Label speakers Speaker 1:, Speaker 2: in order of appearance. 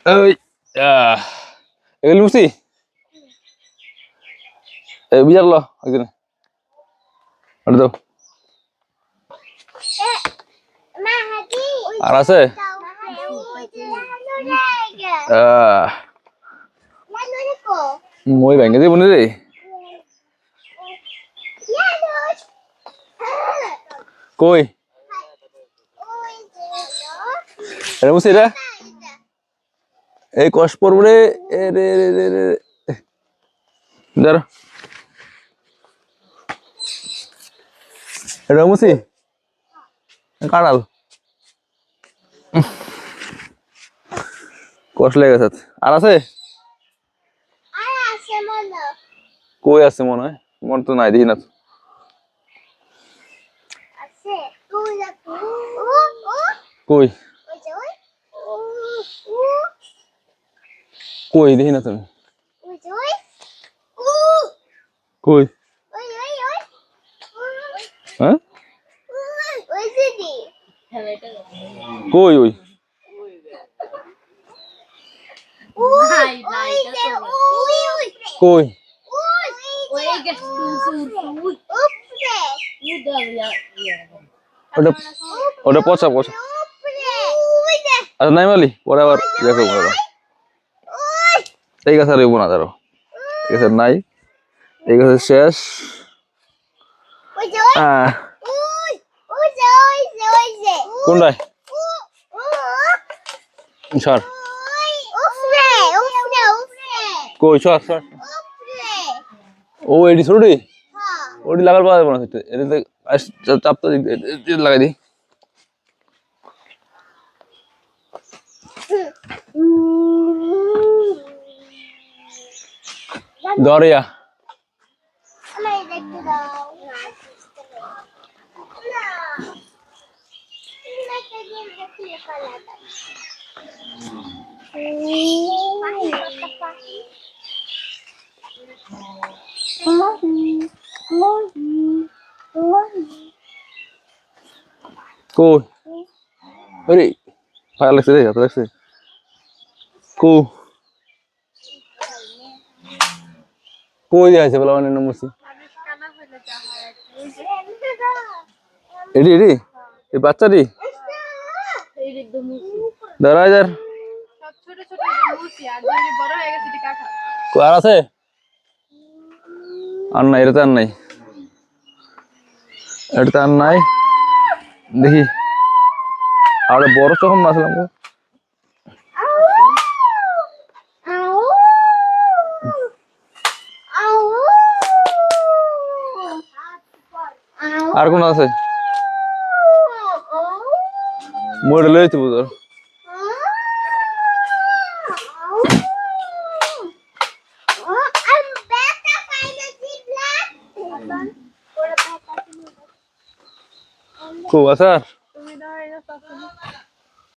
Speaker 1: ওই এগুলো মুসি বিজার লো একদিন ওটা দাও আর আছে মই ভেঙে দিব নি রে কই এটা মুসি রে এই কষ পড়ব রে রে রে রে রে দাঁড়া এটা মুসি কাঁড়াল কষ লেগে গেছে আর আছে কই আছে মনে হয় মন তো নাই দেখি না কই কই দেখি না তুমি কই হ্যাঁ কই ওই কই ওটা ওটা পচা পচা আচ্ছা নাই মালি পরে আবার দেখো এই গাছ আর হইব না ধরো এই গাছের নাই এই গাছের শেষ কোনটায় সর কই সর সর ও এডি ছোটই ওডি লাগার পাওয়া যাবে না এটাতে চাপ তো লাগাই দি দরিয়া কই আরে ফায়ার লাগছে রে হাতে লাগছে কই কই আছে বলা মানে নমসি এডি এডি এই বাচ্চাটি দাঁড়া যার ছোট ছোট মুসি আর যদি বড় হয়ে গেছে টিকা খা কো আর আছে আর নাই এটা আর নাই এটা আর নাই দেখি আর বড় চকম না আসলাম আর কোন আছে মোড় লইতে বুঝর খুব আছে